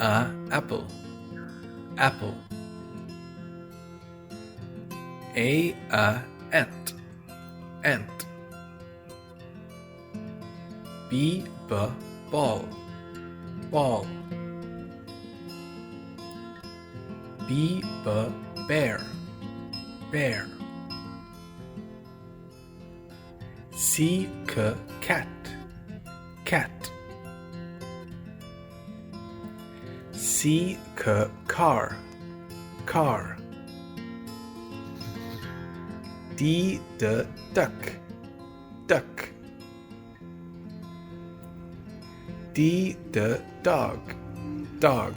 apple, apple. A ant, ant. B ball, ball. B bear, bear. C cat, cat. C car, car. D duck, duck. D dog, dog.